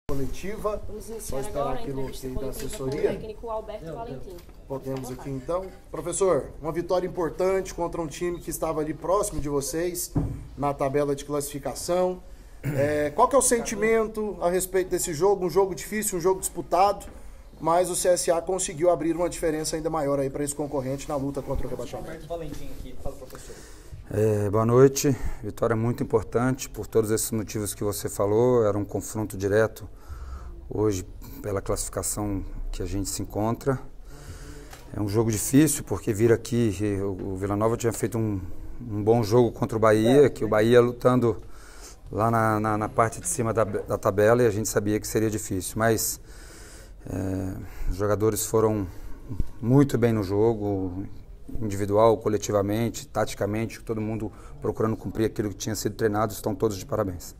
coletiva. Só esperar aqui no ok da assessoria. Técnico Alberto Valentim. Podemos aqui então. Professor, uma vitória importante contra um time que estava ali próximo de vocês na tabela de classificação. Qual que é o sentimento a respeito desse jogo? Um jogo difícil, um jogo disputado, mas o CSA conseguiu abrir uma diferença ainda maior aí para esse concorrente na luta contra o rebaixamento. Alberto Valentim aqui, fala, professor. Boa noite, vitória muito importante por todos esses motivos que você falou. Era um confronto direto hoje pela classificação que a gente se encontra. É um jogo difícil porque vir aqui, o Vila Nova tinha feito um bom jogo contra o Bahia, que o Bahia lutando lá na parte de cima da tabela, e a gente sabia que seria difícil, mas os jogadores foram muito bem no jogo, individual, coletivamente, taticamente, todo mundo procurando cumprir aquilo que tinha sido treinado. Estão todos de parabéns.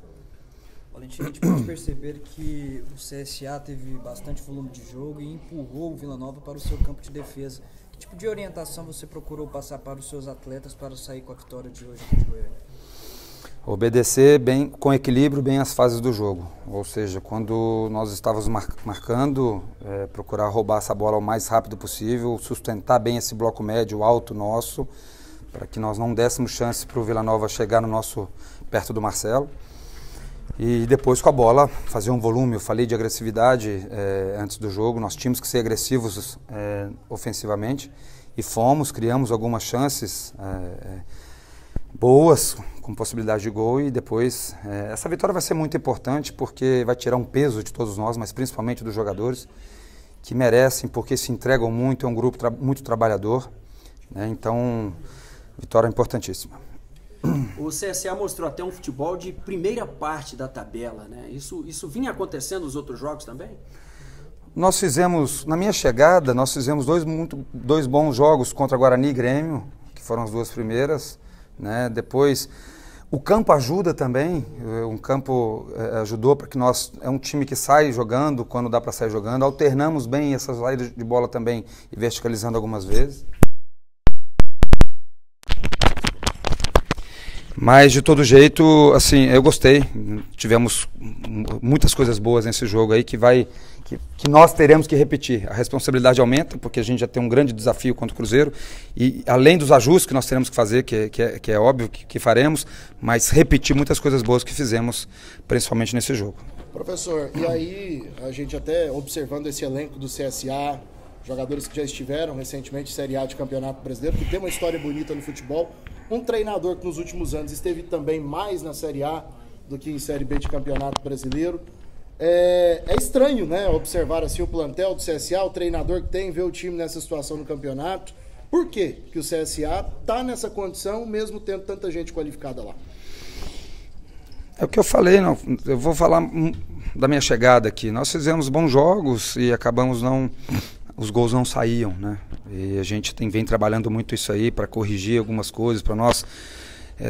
Valentim, a gente pode perceber que o CSA teve bastante volume de jogo e empurrou o Vila Nova para o seu campo de defesa. Que tipo de orientação você procurou passar para os seus atletas para sair com a vitória de hoje contra o Goiânia? Obedecer bem, com equilíbrio, bem as fases do jogo. Ou seja, quando nós estávamos marcando, procurar roubar essa bola o mais rápido possível, sustentar bem esse bloco médio alto nosso, para que nós não dessemos chance para o Vila Nova chegar perto do Marcelo. E depois com a bola fazer um volume. Eu falei de agressividade antes do jogo, nós tínhamos que ser agressivos ofensivamente e criamos algumas chances boas, com possibilidade de gol, e depois essa vitória vai ser muito importante porque vai tirar um peso de todos nós, mas principalmente dos jogadores que merecem, porque se entregam muito, é um grupo muito trabalhador, né? Então, vitória importantíssima. O CSA mostrou até um futebol de primeira parte da tabela, né? Isso vinha acontecendo nos outros jogos também? Nós fizemos, na minha chegada, nós fizemos dois bons jogos contra Guarani e Grêmio, que foram as duas primeiras, né? Depois, o campo ajuda também, o campo ajudou para que é um time que sai jogando quando dá para sair jogando, alternamos bem essas saídas de bola também e verticalizando algumas vezes. Mas, de todo jeito, assim, eu gostei. Tivemos muitas coisas boas nesse jogo aí que nós teremos que repetir. A responsabilidade aumenta, porque a gente já tem um grande desafio contra o Cruzeiro. E, além dos ajustes que nós teremos que fazer, que é óbvio que faremos, mas repetir muitas coisas boas que fizemos, principalmente nesse jogo. Professor, e aí, a gente até observando esse elenco do CSA, jogadores que já estiveram recentemente em Série A de Campeonato Brasileiro, que tem uma história bonita no futebol, um treinador que nos últimos anos esteve também mais na Série A do que em Série B de Campeonato Brasileiro. É estranho, né, observar assim o plantel do CSA, o treinador que ver o time nessa situação no campeonato. Por quê que o CSA está nessa condição, mesmo tendo tanta gente qualificada lá? É o que eu falei, não, eu vou falar da minha chegada aqui. Nós fizemos bons jogos e acabamos os gols não saíam, né? E a gente vem trabalhando muito isso aí para corrigir algumas coisas, para nós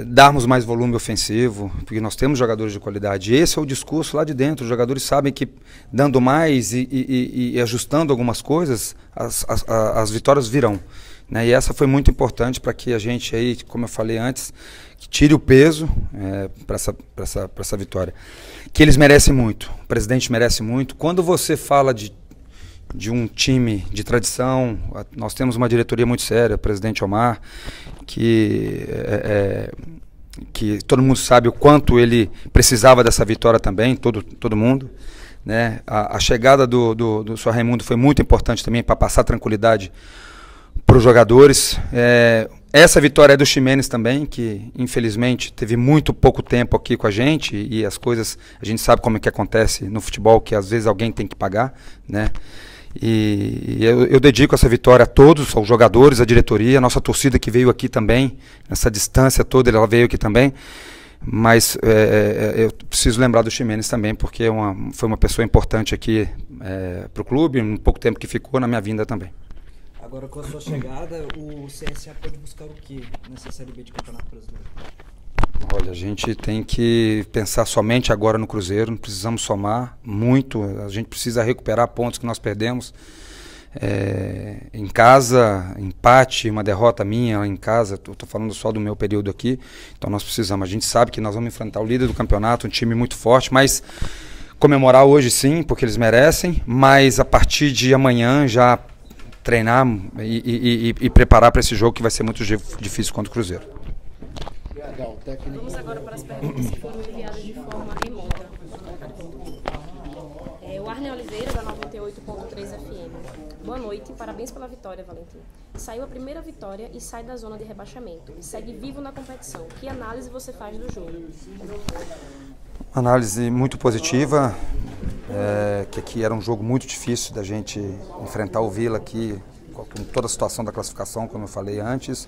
darmos mais volume ofensivo, porque nós temos jogadores de qualidade. Esse é o discurso lá de dentro. Os jogadores sabem que dando mais e ajustando algumas coisas, as vitórias virão, né? E essa foi muito importante para que a gente aí, como eu falei antes, que tire o peso para essa vitória. Que eles merecem muito, o presidente merece muito. Quando você fala de um time de tradição, nós temos uma diretoria muito séria, o presidente Omar, que todo mundo sabe o quanto ele precisava dessa vitória também, todo mundo, né? A chegada do Sr. Raimundo foi muito importante também para passar tranquilidade para os jogadores. Essa vitória é do Ximenes também, que infelizmente teve muito pouco tempo aqui com a gente, e as coisas, a gente sabe como é que acontece no futebol, que às vezes alguém tem que pagar, né? E eu dedico essa vitória a todos, aos jogadores, à diretoria, a nossa torcida que veio aqui também, nessa distância toda, ela veio aqui também, mas eu preciso lembrar do Ximenes também, porque foi uma pessoa importante aqui para o clube, um pouco tempo que ficou na minha vinda também. Agora, com a sua chegada, o CSA pode buscar o quê nessa Série B de Campeonato Brasileiro? Olha, a gente tem que pensar somente agora no Cruzeiro, não precisamos somar muito, a gente precisa recuperar pontos que nós perdemos. Em casa, empate, uma derrota minha em casa, estou falando só do meu período aqui, então nós precisamos, a gente sabe que nós vamos enfrentar o líder do campeonato, um time muito forte, mas Comemorar hoje sim, porque eles merecem, mas a partir de amanhã já treinar e preparar para esse jogo que vai ser muito difícil contra o Cruzeiro. Vamos agora para as perguntas que foram enviadas de forma remota. O Arne Oliveira, da 98.3 FM. Boa noite, parabéns pela vitória, Valentim. Saiu a primeira vitória e sai da zona de rebaixamento. E segue vivo na competição. Que análise você faz do jogo? Análise muito positiva, que aqui era um jogo muito difícil da gente enfrentar o Vila aqui, com toda a situação da classificação, como eu falei antes.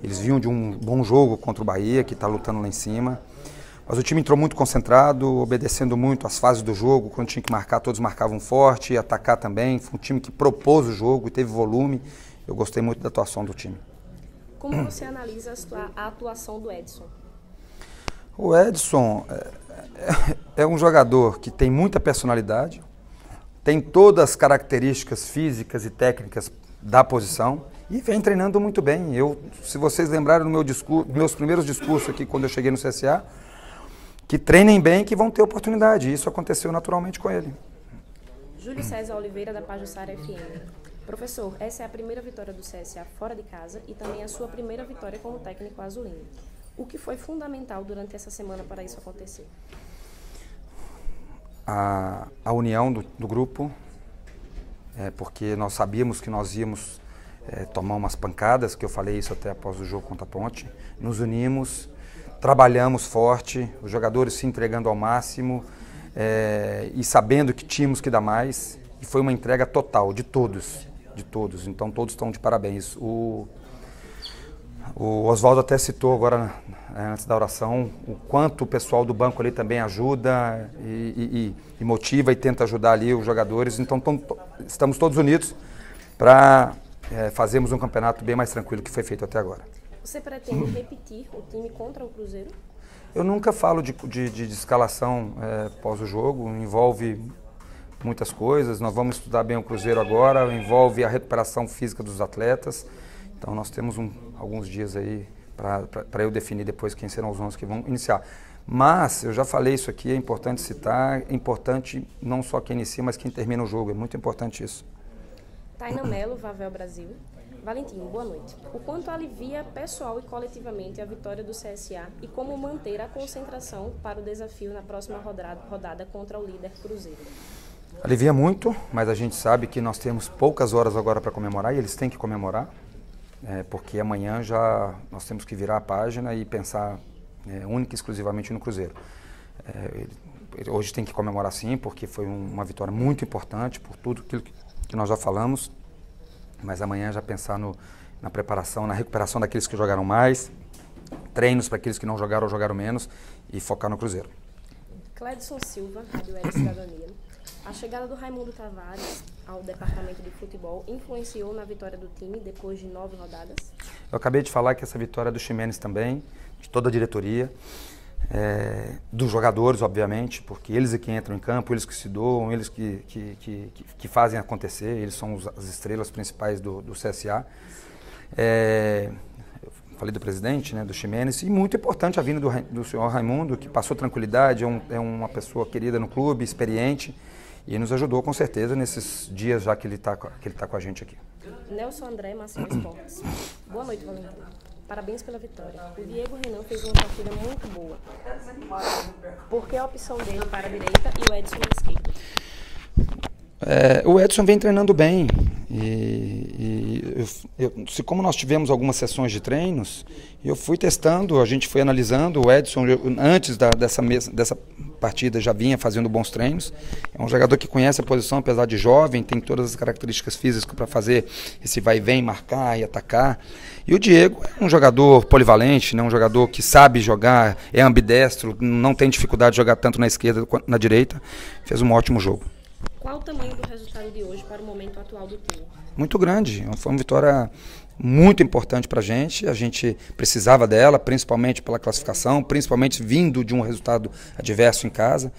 Eles vinham de um bom jogo contra o Bahia, que está lutando lá em cima. Mas o time entrou muito concentrado, obedecendo muito às fases do jogo. Quando tinha que marcar, todos marcavam forte, e atacar também. Foi um time que propôs o jogo e teve volume. Eu gostei muito da atuação do time. Como você analisa a atuação do Edson? O Edson é um jogador que tem muita personalidade, tem todas as características físicas e técnicas da posição e vem treinando muito bem. Se vocês lembrarem do meus primeiros discursos aqui quando eu cheguei no CSA, que treinem bem, que vão ter oportunidade. Isso aconteceu naturalmente com ele. Júlio César Oliveira, da Pajuçara FM. Professor, essa é a primeira vitória do CSA fora de casa e também a sua primeira vitória como técnico azulino. O que foi fundamental durante essa semana para isso acontecer? A união do grupo, porque nós sabíamos que nós íamos tomar umas pancadas, que eu falei isso até após o jogo contra a Ponte. Nos unimos, trabalhamos forte, os jogadores se entregando ao máximo e sabendo que tínhamos que dar mais. E foi uma entrega total, de todos. Então todos estão de parabéns. O Oswaldo até citou agora, antes da oração, o quanto o pessoal do banco ali também ajuda e motiva e tenta ajudar ali os jogadores. Então estamos todos unidos para fazermos um campeonato bem mais tranquilo que foi feito até agora. Você pretende repetir o time contra o Cruzeiro? Eu nunca falo de escalação pós o jogo, envolve muitas coisas. Nós vamos estudar bem o Cruzeiro agora, envolve a recuperação física dos atletas. Então nós temos alguns dias aí para eu definir depois quem serão os 11 que vão iniciar. Mas, eu já falei isso aqui, é importante citar, é importante não só quem inicia, mas quem termina o jogo, é muito importante isso. Taina Melo, Vavel Brasil. Valentim, boa noite. O quanto alivia pessoal e coletivamente a vitória do CSA e como manter a concentração para o desafio na próxima rodada contra o líder Cruzeiro? Alivia muito, mas a gente sabe que nós temos poucas horas agora para comemorar e eles têm que comemorar. Porque amanhã já nós temos que virar a página e pensar única e exclusivamente no Cruzeiro. Hoje tem que comemorar sim, porque foi uma vitória muito importante por tudo aquilo que nós já falamos, mas amanhã já pensar na preparação, na recuperação daqueles que jogaram mais, treinos para aqueles que não jogaram ou jogaram menos e focar no Cruzeiro. Cledson Silva, Rádio Web Cidadania. A chegada do Raimundo Tavares ao departamento de futebol influenciou na vitória do time depois de 9 rodadas? Eu acabei de falar que essa vitória é do Ximenes também, de toda a diretoria, dos jogadores, obviamente, porque eles é que entram em campo, eles que se doam, eles que fazem acontecer, eles são as estrelas principais do CSA. Eu falei do presidente, do Ximenes, e muito importante a vinda do senhor Raimundo, que passou tranquilidade, é uma pessoa querida no clube, experiente, e nos ajudou com certeza nesses dias já que ele tá com a gente aqui. Nelson André, Marcelo Esportes. Boa noite, Valentim. Parabéns pela vitória. O Diego Renan fez uma partida muito boa. Por que a opção dele para a direita e o Edson na esquerda? O Edson vem treinando bem como nós tivemos algumas sessões de treinos, eu fui testando, a gente foi analisando. O Edson, antes dessa partida, já vinha fazendo bons treinos. É um jogador que conhece a posição, apesar de jovem, tem todas as características físicas para fazer esse vai e vem, marcar e atacar. E o Diego é um jogador polivalente, um jogador que sabe jogar, é ambidestro, não tem dificuldade de jogar tanto na esquerda quanto na direita. Fez um ótimo jogo. Qual o tamanho do resultado de hoje para o momento atual do time? Muito grande, foi uma vitória muito importante para a gente precisava dela, principalmente pela classificação, principalmente vindo de um resultado adverso em casa.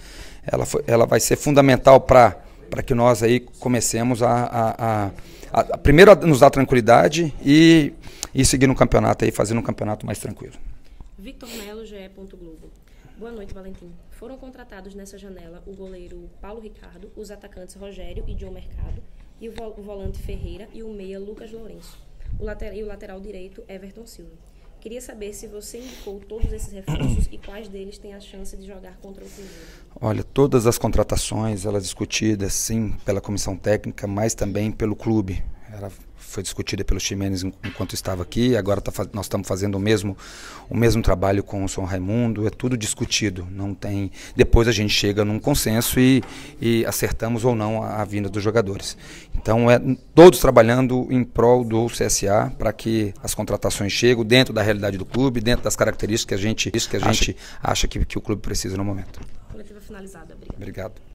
Ela vai ser fundamental para que nós aí comecemos primeiro a nos dar tranquilidade e seguir no campeonato aí, fazendo um campeonato mais tranquilo. Victor Melo, GE. Globo. Boa noite, Valentim. Foram contratados nessa janela o goleiro Paulo Ricardo, os atacantes Rogério e John Mercado, e o volante Ferreira e o meia Lucas Lourenço. O lateral direito Everton Silva. Queria saber se você indicou todos esses reforços e quais deles têm a chance de jogar contra o Cruzeiro. Olha, todas as contratações, elas discutidas sim pela comissão técnica, mas também pelo clube. Ela foi discutida pelos Ximenes enquanto estava aqui, agora nós estamos fazendo o mesmo trabalho com o São Raimundo, é tudo discutido, não tem. Depois a gente chega num consenso e acertamos ou não a vinda dos jogadores. Então, todos trabalhando em prol do CSA para que as contratações cheguem dentro da realidade do clube, dentro das características que a gente acha que o clube precisa no momento. Coletiva finalizada. Obrigado. Obrigado.